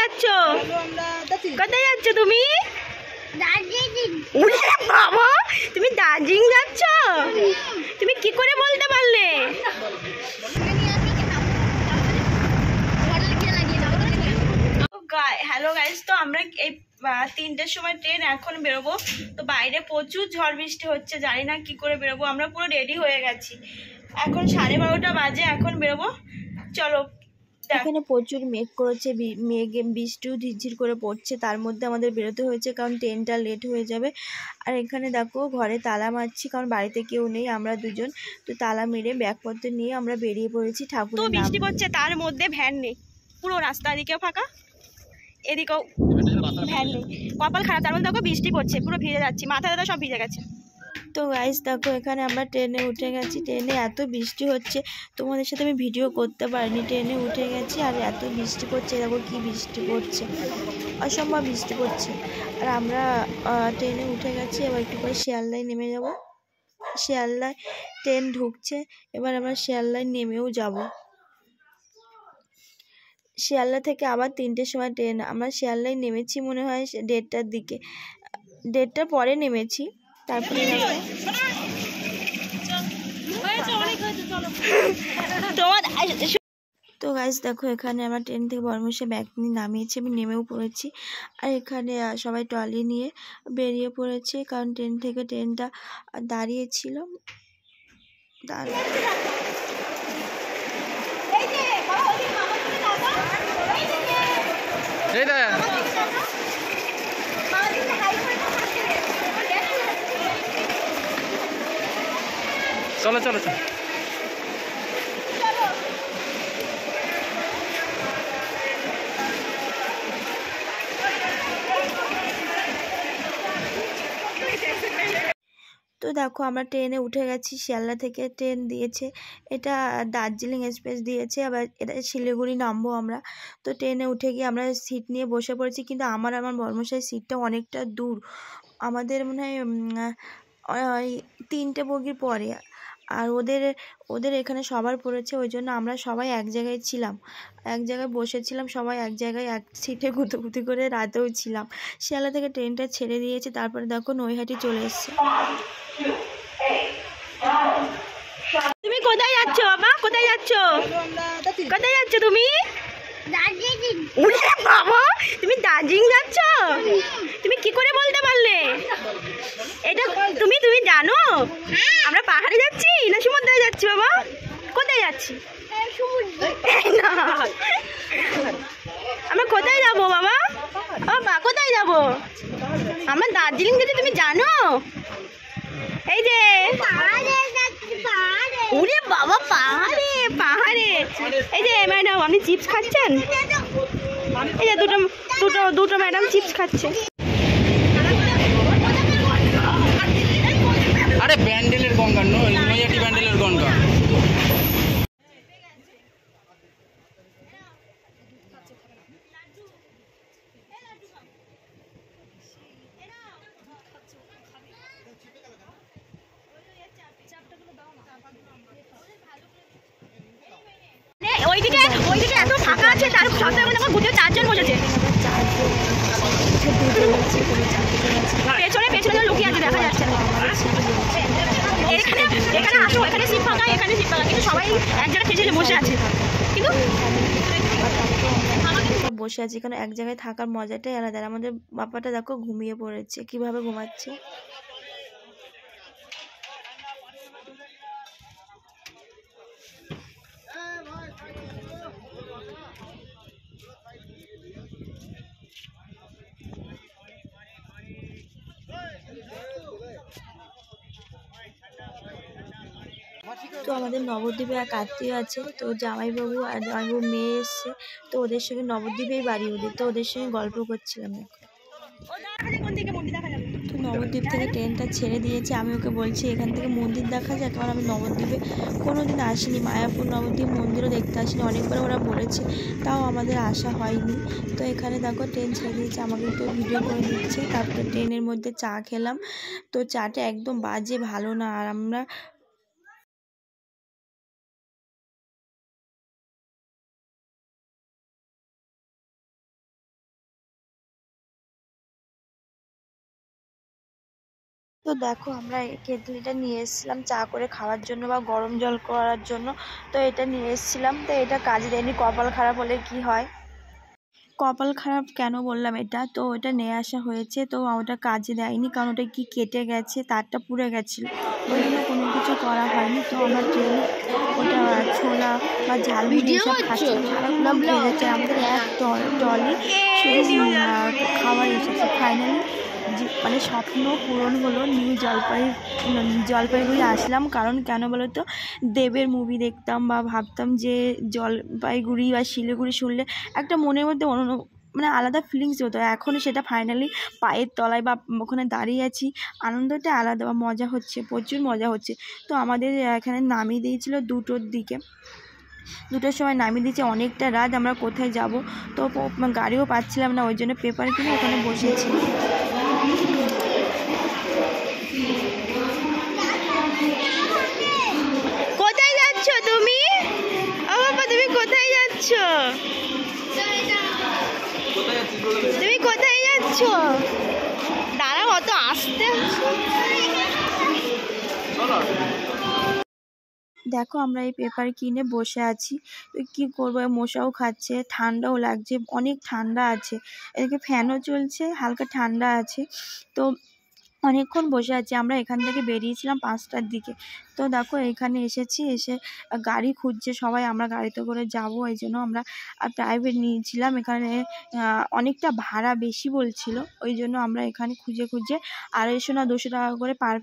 যাচ্ছ? কোথায় যাচ্ছ তুমি? বাবা, তুমি দার্জিলিং যাচ্ছ? তুমি কি করে বলতে পারলে? হ্যালো গাইস, তো আমরা এই 3টের সময় ট্রেন, এখন বেরোবো। তো বাইরে প্রচুর ঝড় বৃষ্টি হচ্ছে, জানি না কি করে বেরোবো। আমরা পুরো রেডি হয়ে গেছি, এখন 12:30 বাজে, এখন বেরোবো। চলো। এখানে প্রচুর মেঘ করেছে, বৃষ্টিও ঝিরঝির করে পড়ছে, তার মধ্যে আমাদের বেরোতে হয়েছে কারণ ট্রেনটা লেট হয়ে যাবে। আর এখানে দেখো ঘরে তালা মারছি কারণ বাড়িতে কেউ নেই, আমরা দুজন। তো তালা মেরে ব্যাগপত্র নিয়ে আমরা বেরিয়ে পড়েছি ঠাকুর। তো বৃষ্টি পড়ছে, তার মধ্যে ভ্যান নেই, পুরো রাস্তা এদিকেও ফাঁকা, এদিকেও ভ্যান নেই। কপাল খারাপ, তার মধ্যে দেখো বৃষ্টি পড়ছে, পুরো ভিজে যাচ্ছি, মাথা ব্যথা সব ভিজে গেছে। তো গাইস দেখো, এখানে আমরা ট্রেনে উঠে গেছি। ট্রেনে এত বৃষ্টি হচ্ছে, তোমাদের সাথে আমি ভিডিও করতে পারিনি। ট্রেনে উঠে গেছি আর এত বৃষ্টি পড়ছে, দেখো কি বৃষ্টি পড়ছে, অসম্ভব বৃষ্টি পড়ছে। আর আমরা ট্রেনে উঠে গেছি, এবার একটু করে শিয়ালদায় নেমে যাব। শিয়ালদায় ট্রেন ঢুকছে, এবার আমরা শিয়ালদায় নেমেও যাব। শিয়ালদা থেকে আবার 3টের সময় ট্রেন। আমরা শিয়ালদায় নেমেছি মনে হয় 1:30টার দিকে, 1:30টার পরে নেমেছি। তারপরে তো গাইস দেখো, এখানে আমার ট্রেন থেকে বর্মশে ব্যাগ নিয়ে নামিয়েছি, আমি নেমেও পড়েছি। আর এখানে সবাই ট্রলি নিয়ে বেরিয়ে পড়েছে কারণ ট্রেন থেকে ট্রেনটা দাঁড়িয়েছিল। চলো চলো চলো। তো দেখো আমরা ট্রেনে উঠে গেছি, শিয়ালদা থেকে ট্রেন দিয়েছে, এটা দার্জিলিং এক্সপ্রেস দিয়েছে, আবার এটা শিলিগুড়ি নামবো আমরা। তো ট্রেনে উঠে গিয়ে আমরা সিট নিয়ে বসে পড়েছি, কিন্তু আমার বর্মশাই সিটটা অনেকটা দূর, আমাদের মনে হয় 3টে বগির পরে। আর ওদের এখানে সবার পড়েছে, ওই জন্য আমরা সবাই এক জায়গায় ছিলাম, এক জায়গায় বসেছিলাম, সবাই এক জায়গায় এক সিটে গুতুগুতি করে রাতেও ছিলাম। শিয়ালদা থেকে ট্রেনটা ছেড়ে দিয়েছে, তারপরে দেখো নৈহাটি চলে এসছে। তুমি কোথায় যাচ্ছ বাবা? কোথায় যাচ্ছ? কোথায় যাচ্ছ তুমি? বাবা, তুমি দার্জিলিং যাচ্ছ? তুমি কি করে বলতে পারলে এটা? তুমি জানো আমরা পাহাড়ে যাচ্ছি না সমুদ্রে যাচ্ছি? বাবা কোথায় যাচ্ছি? আমরা কোথায় যাবো বাবা? বাবা কোথায় যাবো? আমরা দার্জিলিং যেতে, তুমি জানো? এই যে ওরে বাবা, পাহাড়ে পাহাড়ে। এই যে ম্যাডাম, আপনি চিপস খাচ্ছেন? এই যে দুটো ম্যাডাম চিপস খাচ্ছে। আরে ব্যান্ডেলের গঙ্গা নয়, নৈহাটি ব্যান্ডেলের গঙ্গা। ওইদিকে এত ফাঁকা আছে, তার সত্ত্বেও আমার গুটিয়ে 4জন বসেছে। পেছনে লুকিয়ে আছে, দেখা যাচ্ছে না। এখানে আসো, এখানে সিট ফাঁকা, এখানে সিট ফাঁকা, কিন্তু সবাই এক জায়গায় পেছনে বসে আছে। কিন্তু বসে আছি কারণ এক জায়গায় থাকার মজাটাই আলাদা। আমাদের বাবাটা দেখো ঘুমিয়ে পড়েছে, কিভাবে ঘুমাচ্ছে। তো আমাদের নবদ্বীপে এক আত্মীয় আছে, তো জামাইবাবু আর জামাইবাবু মেয়ে এসছে, তো ওদের সঙ্গে নবদ্বীপেই বাড়ি ওদের, তো ওদের সঙ্গে গল্প করছিলাম। তো নবদ্বীপ থেকে ট্রেনটা ছেড়ে দিয়েছে, আমি ওকে বলছি এখান থেকে মন্দির দেখা যায়, কারণ আমি নবদ্বীপে কোনোদিন আসিনি, মায়াপুর নবদ্বীপ মন্দিরও দেখতে আসিনি, অনেকবার ওরা বলেছে, তাও আমাদের আসা হয়নি। তো এখানে দেখো ট্রেন ছেড়ে দিয়েছে, আমাকে একটু ভিডিও করে দিচ্ছে। তারপরে ট্রেনের মধ্যে চা খেলাম, তো চাটা একদম বাজে ভালো না। আর আমরা তো দেখো আমরা এই কেটলিটা নিয়ে এসেছিলাম চা করে খাওয়ার জন্য বা গরম জল করার জন্য। তো এটা নিয়ে এসেছিলাম, তো এটা কাজে দেয়নি। কপাল খারাপ হলে কি হয়, কপাল খারাপ কেন বললাম এটা, তো ওটা নিয়ে আসা হয়েছে, তো ওটা কাজে দেয়নি কারণ ওটা কি কেটে গেছে, তারটা পুড়ে গেছিলো, ওই জন্য কোনো কিছু করা হয়নি। তো আমার ট্রেনে ওটা ছোলা বা ঝালমুড়ি এসব খাচ্ছিলাম, সারাক্ষণ খেয়ে যাচ্ছে। আমাদের এক ট্রলি শুধু খাওয়ার এসেছে। ফাইনালি মানে স্বপ্ন পূরণ হলো, জলপাইগুড়ি আসলাম। কারণ কেন বলো তো, দেবের মুভি দেখতাম বা ভাবতাম যে জলপাইগুড়ি বা শিলিগুড়ি শুনলে একটা মনের মধ্যে মানে আলাদা ফিলিংস হতো। এখন সেটা ফাইনালি পায়ের তলায় বা ওখানে দাঁড়িয়ে আছি, আনন্দটা আলাদা বা মজা হচ্ছে, প্রচুর মজা হচ্ছে। তো আমাদের এখানে নামিয়ে দিয়েছিল 2টোর দিকে, 2টোর সময় নামিয়ে দিয়েছে। অনেকটা রাত, আমরা কোথায় যাব, তো গাড়িও পাচ্ছিলাম না, ওই জন্য পেপার কিনে ওখানে বসেছি। কোথায় যাচ্ছ তুমি? ও বাবা, তুমি কোথায় যাচ্ছ? তুমি কোথায় যাচ্ছ? দাঁড়াও, অত আসতে। দেখো আমরা এই পেপার কিনে বসে আছি, তো কী করবো, মশাও খাচ্ছে, ঠান্ডাও লাগছে, অনেক ঠান্ডা আছে, এদিকে ফ্যানও চলছে, হালকা ঠান্ডা আছে। তো অনেকক্ষণ বসে আছি। আমরা এখান থেকে বেরিয়েছিলাম 5টার দিকে। তো দেখো এখানে এসেছি, এসে গাড়ি খুঁজছে সবাই, আমরা গাড়িতে করে যাব, এই জন্য আমরা প্রাইভেট নিয়েছিলাম। এখানে অনেকটা ভাড়া বেশি বলছিল, ওই জন্য আমরা এখানে খুঁজে 250 না 200 টাকা করে পার